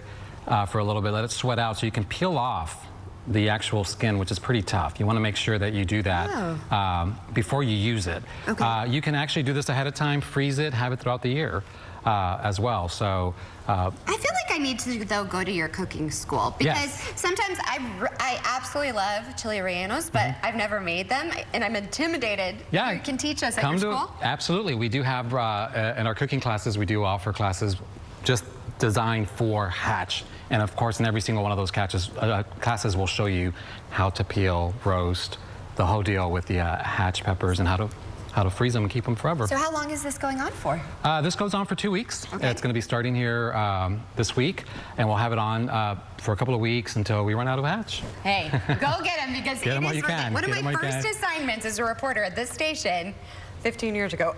for a little bit, let it sweat out so you can peel off the actual skin, which is pretty tough. You want to make sure that you do that before you use it. Okay. You can actually do this ahead of time, freeze it, have it throughout the year as well. So I feel like I need to, though, go to your cooking school because sometimes I absolutely love chili rellenos, but I've never made them, and I'm intimidated. Yeah. You can teach us at your school? Absolutely. We do have, in our cooking classes, we do offer classes just designed for Hatch. And of course, in every single one of those classes will show you how to peel, roast, the whole deal with the Hatch peppers and how to freeze them and keep them forever. So how long is this going on for? This goes on for 2 weeks. Okay. It's going to be starting here this week, and we'll have it on for a couple of weeks until we run out of Hatch. Hey, go get them because it is one of my first assignments as a reporter at this station 15 years ago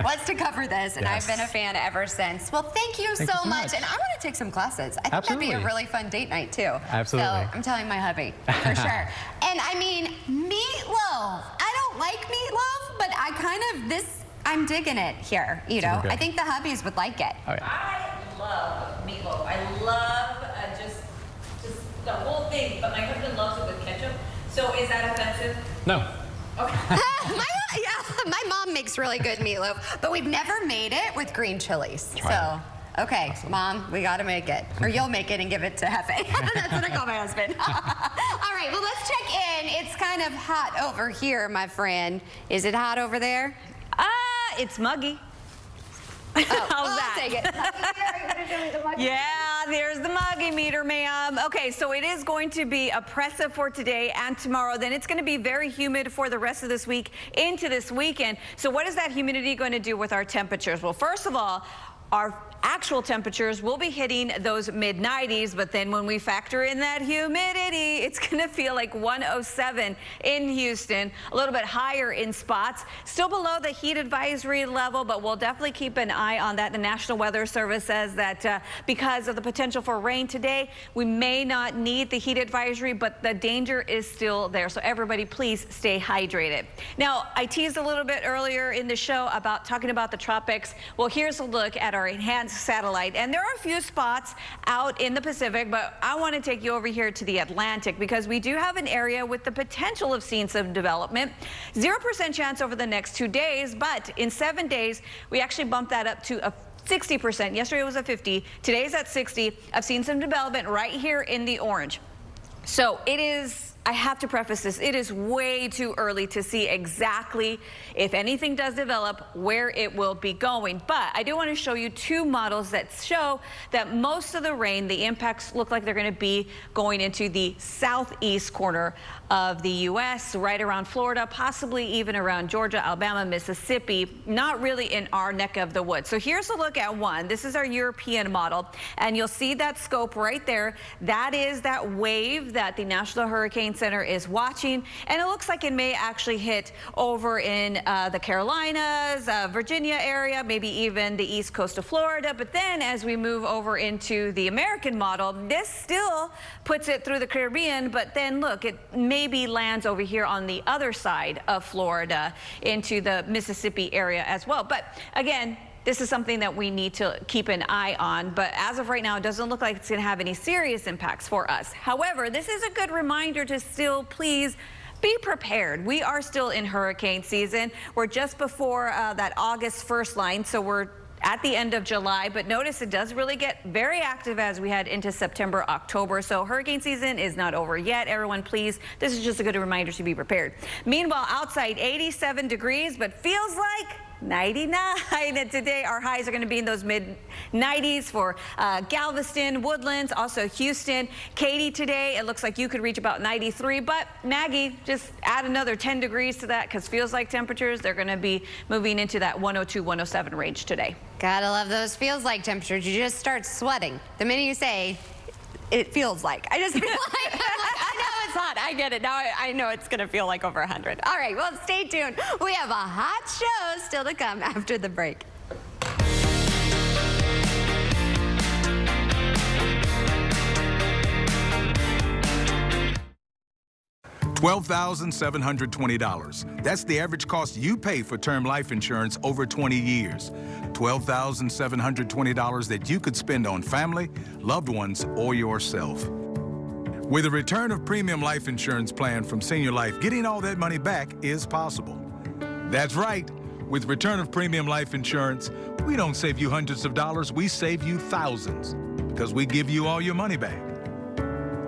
was to cover this, and I've been a fan ever since. Well, thank you so much. And I want to take some classes. I think that'd be a really fun date night, too. Absolutely. So I'm telling my hubby, for sure. And I mean, meatloaf. I don't like meatloaf, but I'm digging it here, you know. I think the hubbies would like it. Oh, yeah. I love meatloaf. I love just the whole thing, but my husband loves it with ketchup. So is that offensive? No. Okay. My mom makes really good meatloaf, but we've never made it with green chilies. Okay, awesome. Mom, we got to make it. Or you'll make it and give it to Hefe. That's what I call my husband. All right, well, let's check in. It's kind of hot over here, my friend. Is it hot over there? It's muggy. How's that? I'll take it. Yeah, there's the muggy meter, ma'am. Okay, so it is going to be oppressive for today and tomorrow. Then it's going to be very humid for the rest of this week into this weekend. So what is that humidity going to do with our temperatures? Well, first of all, our actual temperatures will be hitting those mid-90s, but then when we factor in that humidity, it's going to feel like 107 in Houston, a little bit higher in spots, still below the heat advisory level, but we'll definitely keep an eye on that. The National Weather Service says that because of the potential for rain today, we may not need the heat advisory, but the danger is still there. So everybody, please stay hydrated. Now, I teased a little bit earlier in the show about talking about the tropics. Well, here's a look at our enhanced satellite, and there are a few spots out in the Pacific, but I want to take you over here to the Atlantic because we do have an area with the potential of seeing some development. 0% chance over the next 2 days, but in 7 days, we actually bumped that up to a 60%. Yesterday it was at 50. Today's at 60. I've seen some development right here in the orange. So it is, I have to preface this, it is way too early to see exactly, if anything does develop, where it will be going. But I do want to show you two models that show that most of the rain, the impacts look like they're going to be going into the southeast corner of the U.S., right around Florida, possibly even around Georgia, Alabama, Mississippi, not really in our neck of the woods. So here's a look at one. This is our European model, and you'll see that scope right there. That is that wave that the National Hurricane Center is watching, and it looks like it may actually hit over in the Carolinas, Virginia area, maybe even the east coast of Florida. But then as we move over into the American model, this still puts it through the Caribbean, but then look, it maybe lands over here on the other side of Florida into the Mississippi area as well. But again, this is something that we need to keep an eye on, but as of right now, it doesn't look like it's going to have any serious impacts for us. However, this is a good reminder to still please be prepared. We are still in hurricane season. We're just before that August 1st line, so we're at the end of July, but notice it does really get very active as we head into September, October. So hurricane season is not over yet. Everyone, please, this is just a good reminder to be prepared. Meanwhile, outside 87 degrees, but feels like 99. And today our highs are going to be in those mid-90s for Galveston, Woodlands, also Houston. Katy today, it looks like you could reach about 93, but Maggie, just add another 10 degrees to that because feels like temperatures, they're going to be moving into that 102, 107 range today. Gotta love those feels like temperatures. You just start sweating the minute you say it feels like. I just feel like, I know it's hot. I get it. Now I know it's going to feel like over 100. All right, well, stay tuned. We have a hot show still to come after the break. $12,720. That's the average cost you pay for term life insurance over 20 years. $12,720 that you could spend on family, loved ones, or yourself. With a return of premium life insurance plan from Senior Life, getting all that money back is possible. That's right. With return of premium life insurance, we don't save you hundreds of dollars, we save you thousands because we give you all your money back.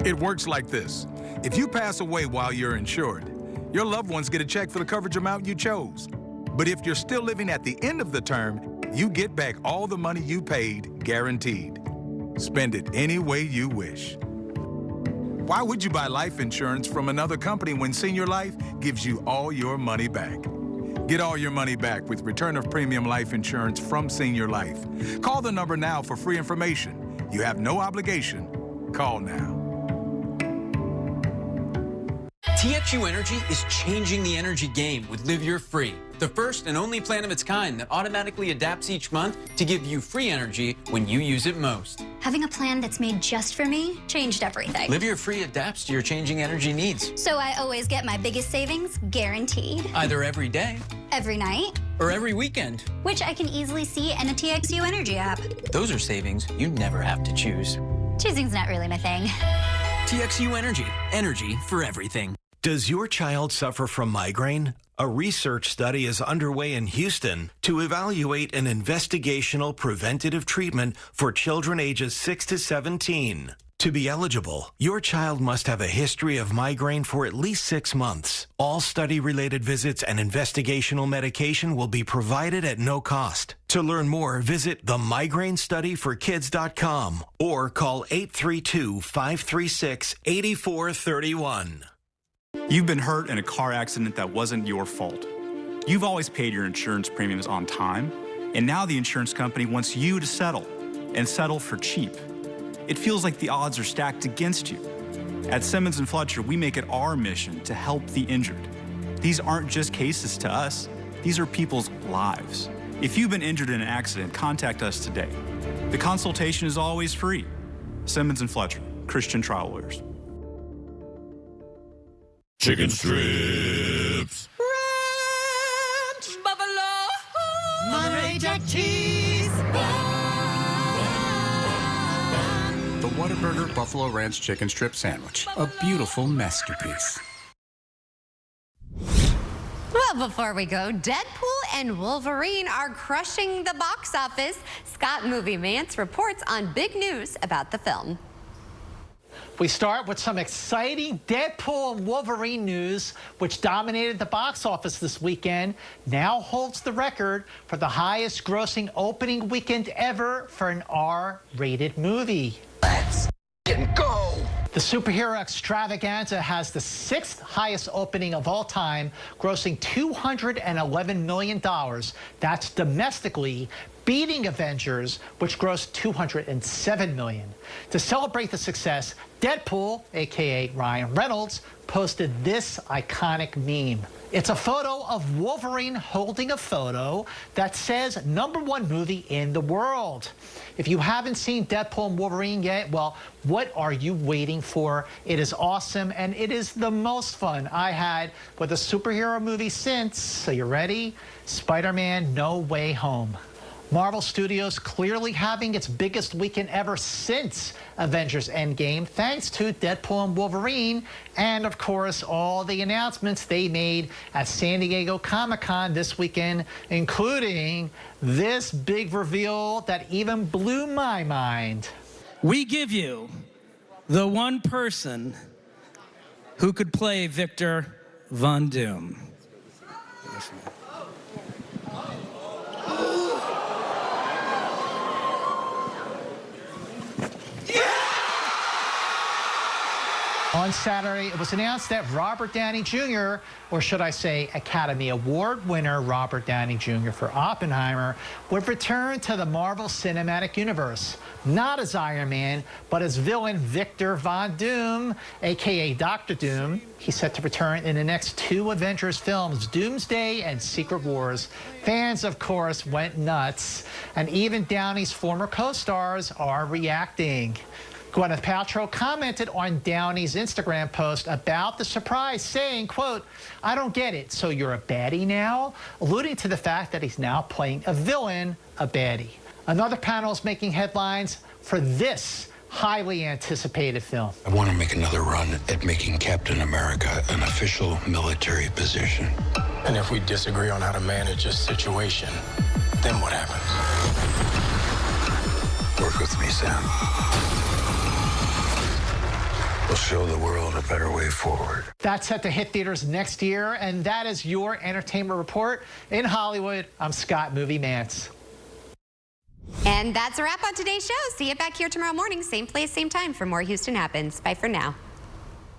It works like this. If you pass away while you're insured, your loved ones get a check for the coverage amount you chose. But if you're still living at the end of the term, you get back all the money you paid, guaranteed. Spend it any way you wish. Why would you buy life insurance from another company when Senior Life gives you all your money back? Get all your money back with return of premium life insurance from Senior Life. Call the number now for free information. You have no obligation. Call now. TXU Energy is changing the energy game with Live Your Free, the first and only plan of its kind that automatically adapts each month to give you free energy when you use it most. Having a plan that's made just for me changed everything. Live Your Free adapts to your changing energy needs. So I always get my biggest savings guaranteed. Either every day, every night, or every weekend. Which I can easily see in a TXU Energy app. Those are savings you never have to choose. Choosing's not really my thing. TXU Energy. Energy for everything. Does your child suffer from migraine? A research study is underway in Houston to evaluate an investigational preventative treatment for children ages 6 to 17. To be eligible, your child must have a history of migraine for at least 6 months. All study-related visits and investigational medication will be provided at no cost. To learn more, visit themigrainestudyforkids.com or call 832-536-8431. You've been hurt in a car accident that wasn't your fault. You've always paid your insurance premiums on time, and now the insurance company wants you to settle. and settle for cheap. It feels like the odds are stacked against you. At Simmons & Fletcher, we make it our mission to help the injured. These aren't just cases to us. These are people's lives. If you've been injured in an accident, contact us today. The consultation is always free. Simmons & Fletcher, Christian trial lawyers. Chicken strips. Ranch, buffalo, Monterey Jack cheese. The Whataburger Buffalo Ranch Chicken Strip Sandwich. A beautiful masterpiece. Well, before we go, Deadpool and Wolverine are crushing the box office. Scott Movie Mance reports on big news about the film. We start with some exciting Deadpool and Wolverine news, which dominated the box office this weekend, now holds the record for the highest grossing opening weekend ever for an R-rated movie. Let's go! The superhero extravaganza has the 6th highest opening of all time, grossing $211 million. That's domestically, beating Avengers, which grossed $207 million. To celebrate the success, Deadpool, aka Ryan Reynolds, posted this iconic meme. It's a photo of Wolverine holding a photo that says #1 movie in the world. If you haven't seen Deadpool and Wolverine yet, well, what are you waiting for? It is awesome, and it is the most fun I had with a superhero movie since, so you ready? Spider-Man No Way Home. Marvel Studios clearly having its biggest weekend ever since Avengers Endgame, thanks to Deadpool and Wolverine, and of course all the announcements they made at San Diego Comic-Con this weekend, including this big reveal that even blew my mind. We give you the one person who could play Victor Von Doom. On Saturday, it was announced that Robert Downey Jr., or should I say Academy Award winner Robert Downey Jr. for Oppenheimer, would return to the Marvel Cinematic Universe, not as Iron Man, but as villain Victor Von Doom, aka Dr. Doom. He's set to return in the next 2 Avengers films, Doomsday and Secret Wars. Fans, of course, went nuts, and even Downey's former co-stars are reacting. Gwyneth Paltrow commented on Downey's Instagram post about the surprise, saying, quote, "I don't get it, so you're a baddie now?" alluding to the fact that he's now playing a villain, a baddie. Another panel is making headlines for this highly anticipated film. I want to make another run at making Captain America an official military position. And if we disagree on how to manage a situation, then what happens? Work with me, Sam. We'll show the world a better way forward. That's set to hit theaters next year, and that is your entertainment report. In Hollywood, I'm Scott Movie Mance. And that's a wrap on today's show. See you back here tomorrow morning, same place, same time for more Houston Happens. Bye for now.